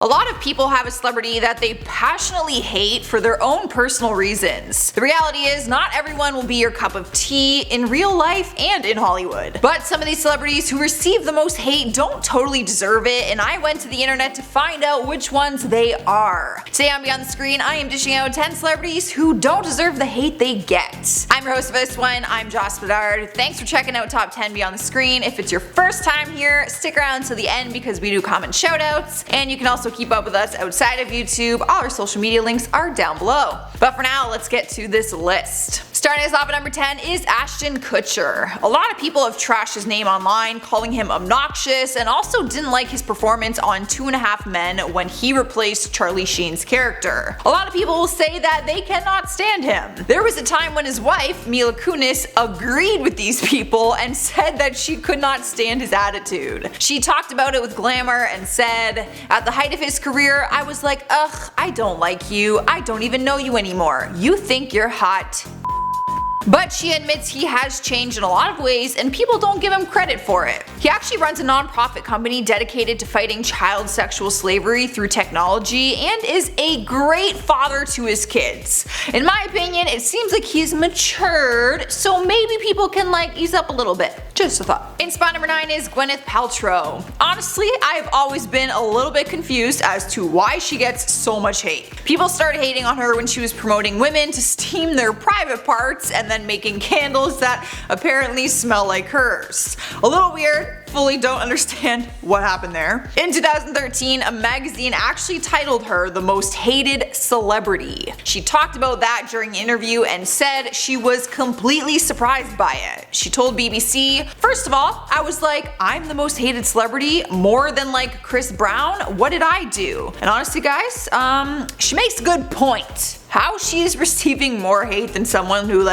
A lot of people have a celebrity that they passionately hate for their own personal reasons. The reality is, not everyone will be your cup of tea in real life and in Hollywood. But some of these celebrities who receive the most hate don't totally deserve it, and I went to the internet to find out which ones they are. Today on Beyond the Screen, I am dishing out 10 celebrities who don't deserve the hate they get. I'm your host of this one, I'm Joss Bedard. Thanks for checking out Top 10 Beyond the Screen. If it's your first time here, stick around to the end because we do comment shoutouts, and you can also keep up with us outside of YouTube. All our social media links are down below. But for now, let's get to this list. Starting us off at number 10 is Ashton Kutcher. A lot of people have trashed his name online, calling him obnoxious, and also didn't like his performance on 2.5 Men when he replaced Charlie Sheen's character. A lot of people will say that they cannot stand him. There was a time when his wife, Mila Kunis, agreed with these people and said that she could not stand his attitude. She talked about it with glamour and said, "At the height of his career, I was like, ugh, I don't like you. I don't even know you anymore. You think you're hot." But she admits he has changed in a lot of ways and people don't give him credit for it. He actually runs a non-profit company dedicated to fighting child sexual slavery through technology and is a great father to his kids. In my opinion, it seems like he's matured, so maybe people can ease up a little bit. Just a thought. In spot number 9 is Gwyneth Paltrow. Honestly, I've always been a little bit confused as to why she gets so much hate. People started hating on her when she was promoting women to steam their private parts and then making candles that apparently smell like hers. A little weird, fully don't understand what happened there. In 2013, a magazine actually titled her the most hated celebrity. She talked about that during an interview and said she was completely surprised by it. She told BBC, "First of all, I was like, I'm the most hated celebrity, more than Chris Brown? What did I do?" And honestly guys, she makes a good point. How she's receiving more hate than someone who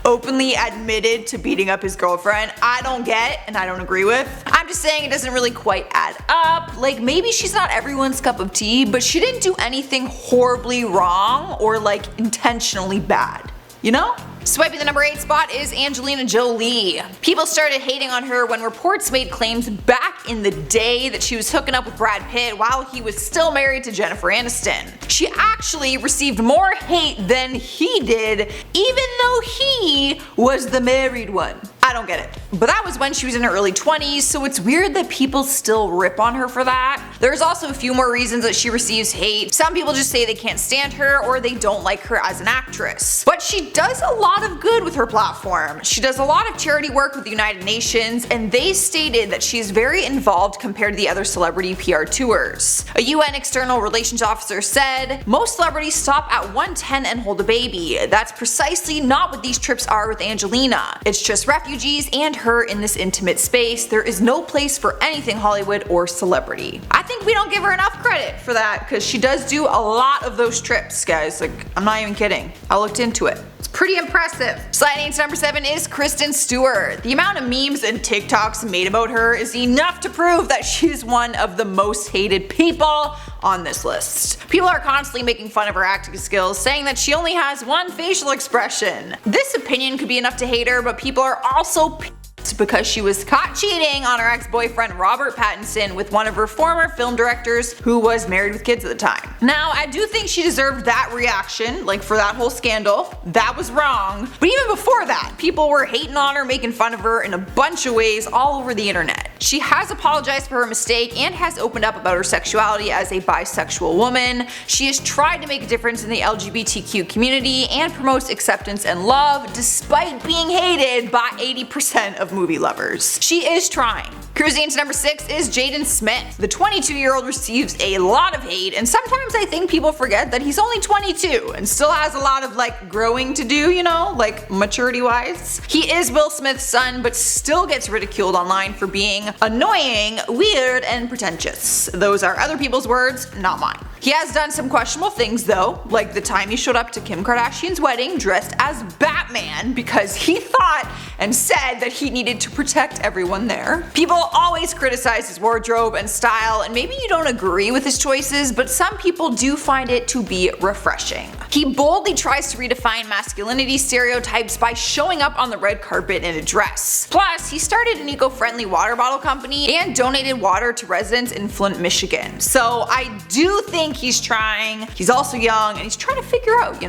openly admitted to beating up his girlfriend, I don't get and I don't agree with. I'm just saying it doesn't really quite add up. Maybe she's not everyone's cup of tea, but she didn't do anything horribly wrong or intentionally bad. You know? Swiping the number 8 spot is Angelina Jolie. People started hating on her when reports made claims back in the day that she was hooking up with Brad Pitt while he was still married to Jennifer Aniston. She actually received more hate than he did, even though he was the married one. I don't get it. But that was when she was in her early 20s, so it's weird that people still rip on her for that. There's also a few more reasons that she receives hate. Some people just say they can't stand her or they don't like her as an actress. But she does a lot of good with her platform. She does a lot of charity work with the United Nations, and they stated that she's very involved compared to the other celebrity PR tours. A UN external relations officer said, "Most celebrities stop at 110 and hold a baby. That's precisely not what these trips are with Angelina. It's just refugees and her in this intimate space. There is no place for anything Hollywood or celebrity." I think we don't give her enough credit for that because she does do a lot of those trips, guys. I'm not even kidding. I looked into it. It's pretty impressive. Sliding into number 7 is Kristen Stewart. The amount of memes and TikToks made about her is enough to prove that she's one of the most hated people on this list. People are constantly making fun of her acting skills, saying that she only has one facial expression. This opinion could be enough to hate her, but people are also pissed because she was caught cheating on her ex-boyfriend Robert Pattinson with one of her former film directors who was married with kids at the time. Now, I do think she deserved that reaction, for that whole scandal. That was wrong. But even before that, people were hating on her, making fun of her in a bunch of ways all over the internet. She has apologized for her mistake and has opened up about her sexuality as a bisexual woman. She has tried to make a difference in the LGBTQ community and promotes acceptance and love despite being hated by 80% of movie lovers. She is trying. Cruising into number 6 is Jaden Smith. The 22-year-old receives a lot of hate, and sometimes I think people forget that he's only 22 and still has a lot of growing to do, maturity wise. He is Will Smith's son, but still gets ridiculed online for being annoying, weird, and pretentious. Those are other people's words, not mine. He has done some questionable things though, like the time he showed up to Kim Kardashian's wedding dressed as Batman because he thought and said that he needed to protect everyone there. People always criticize his wardrobe and style, and maybe you don't agree with his choices, but some people do find it to be refreshing. He boldly tries to redefine masculinity stereotypes by showing up on the red carpet in a dress. Plus, he started an eco-friendly water bottle company and donated water to residents in Flint, Michigan. So I do think he's trying. He's also young and he's trying to figure out,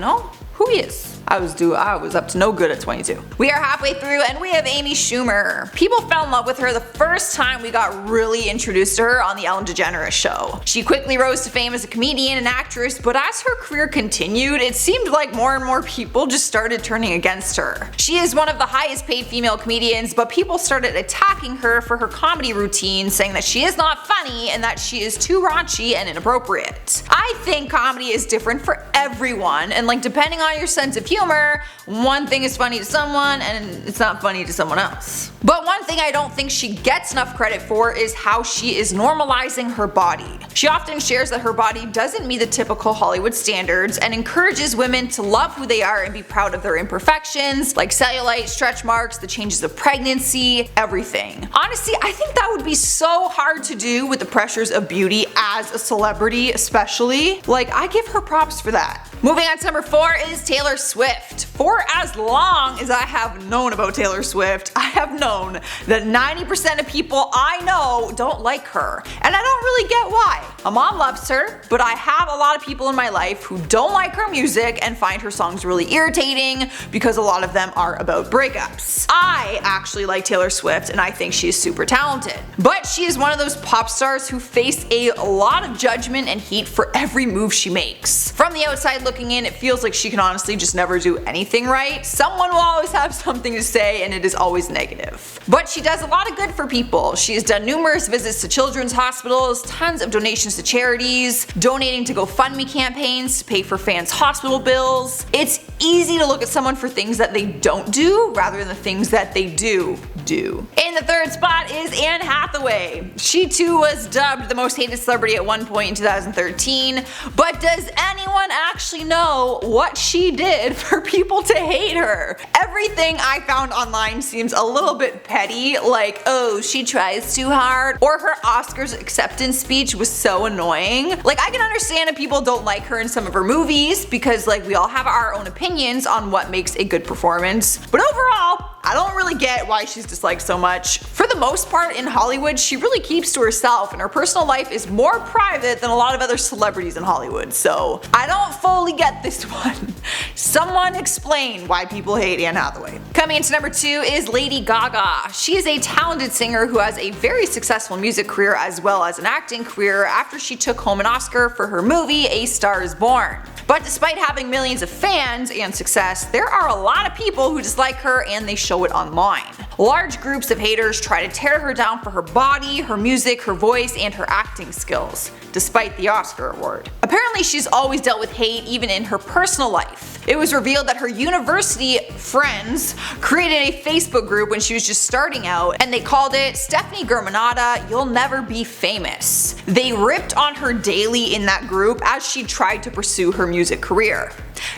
who he is. I was up to no good at 22. We are halfway through and we have Amy Schumer. People fell in love with her the first time we got really introduced to her on the Ellen DeGeneres show. She quickly rose to fame as a comedian and actress, but as her career continued, it seemed like more and more people just started turning against her. She is one of the highest paid female comedians, but people started attacking her for her comedy routine, saying that she is not funny and that she is too raunchy and inappropriate. I think comedy is different for everyone, and depending on your sense of humor, one thing is funny to someone and it's not funny to someone else. But one thing I don't think she gets enough credit for is how she is normalizing her body. She often shares that her body doesn't meet the typical Hollywood standards and encourages women to love who they are and be proud of their imperfections, like cellulite, stretch marks, the changes of pregnancy, everything. Honestly, I think that would be so hard to do with the pressures of beauty as a celebrity especially. I give her props for that. Moving on to number 4 is Taylor Swift. For as long as I have known about Taylor Swift, I have known that 90% of people I know don't like her. And I don't really get why. My mom loves her, but I have a lot of people in my life who don't like her music and find her songs really irritating because a lot of them are about breakups. I actually like Taylor Swift and I think she is super talented. But she is one of those pop stars who face a lot of judgment and heat for every move she makes. From the outside looking in, it feels like she can honestly just never do anything right. Someone will always have something to say and it is always negative. But she does a lot of good for people. She has done numerous visits to children's hospitals, tons of donations to charities, donating to GoFundMe campaigns to pay for fans' hospital bills. It's easy to look at someone for things that they don't do rather than the things that they do. In the third spot is Anne Hathaway. She too was dubbed the most hated celebrity at one point in 2013, but does anyone actually know what she did for people to hate her? Everything I found online seems a little bit petty, like, oh, she tries too hard, or her Oscars acceptance speech was so annoying. I can understand if people don't like her in some of her movies because we all have our own opinions on what makes a good performance, but overall, I don't really get why she's disliked so much. For the most part in Hollywood, she really keeps to herself and her personal life is more private than a lot of other celebrities in Hollywood, so I don't fully get this one. Someone explain why people hate Anne Hathaway. Coming into number 2 is Lady Gaga. She is a talented singer who has a very successful music career as well as an acting career after she took home an Oscar for her movie A Star Is Born. But despite having millions of fans and success, there are a lot of people who dislike her and they show it online. Large groups of haters try to tear her down for her body, her music, her voice, and her acting skills, despite the Oscar award. Apparently she's always dealt with hate even in her personal life. It was revealed that her university friends created a Facebook group when she was just starting out and they called it Stephanie Germanata, You'll Never Be Famous. They ripped on her daily in that group as she tried to pursue her music career.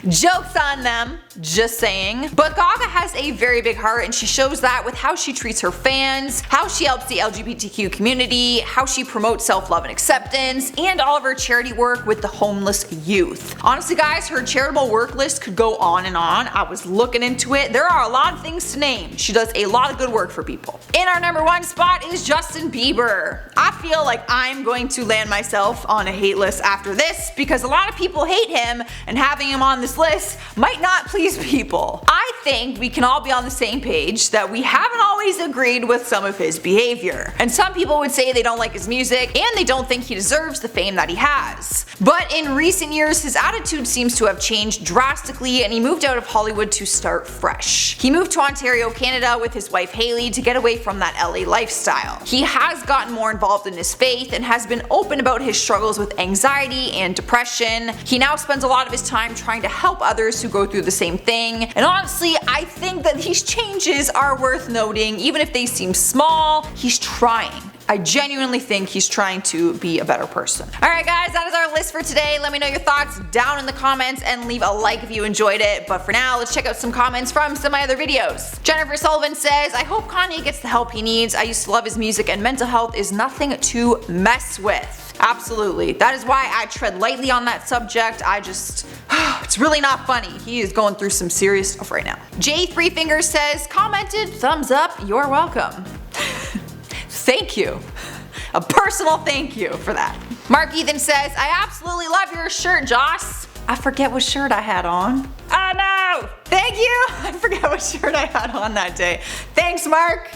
Joke's on them, just saying. But Gaga has a very big heart and she shows that with how she treats her fans, how she helps the LGBTQ community, how she promotes self-love and acceptance, and all of her charity work with the homeless youth. Honestly guys, her charitable work list could go on and on. I was looking into it. There are a lot of things to name. She does a lot of good work for people. In our number 1 spot is Justin Bieber. I feel like I'm going to land myself on a hate list after this because a lot of people hate him and having him on this list might not please people. I think we can all be on the same page that we haven't always agreed with some of his behavior. And some people would say they don't like his music and they don't think he deserves the fame that he has. But in recent years his attitude seems to have changed drastically and he moved out of Hollywood to start fresh. He moved to Ontario, Canada with his wife Hailey to get away from that LA lifestyle. He has gotten more involved in his faith and has been open about his struggles with anxiety and depression. He now spends a lot of his time trying to help others who go through the same thing. And honestly, I think that these changes are worth noting. Even if they seem small, he's trying. I genuinely think he's trying to be a better person. Alright guys, that is our list for today. Let me know your thoughts down in the comments and leave a like if you enjoyed it. But for now, let's check out some comments from some of my other videos. Jennifer Sullivan says, I hope Kanye gets the help he needs. I used to love his music and mental health is nothing to mess with. Absolutely. That is why I tread lightly on that subject. It's really not funny. He is going through some serious stuff right now. Jay Three Fingers says, commented, thumbs up, you're welcome. Thank you. A personal thank you for that. Mark Ethan says, I absolutely love your shirt, Joss. I forget what shirt I had on. Oh no! Thank you! I forget what shirt I had on that day. Thanks, Mark.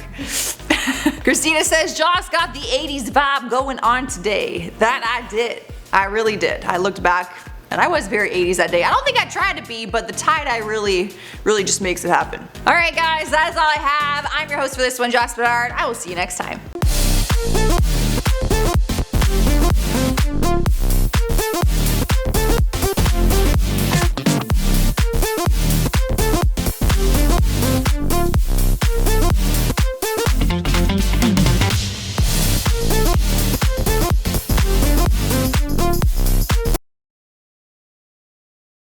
Christina says, Joss got the 80s vibe going on today. That I did. I really did. I looked back and I was very 80s that day. I don't think I tried to be, but the tie-dye really just makes it happen. Alright guys, that is all I have. I'm your host for this one, Joss Bedard. I will see you next time.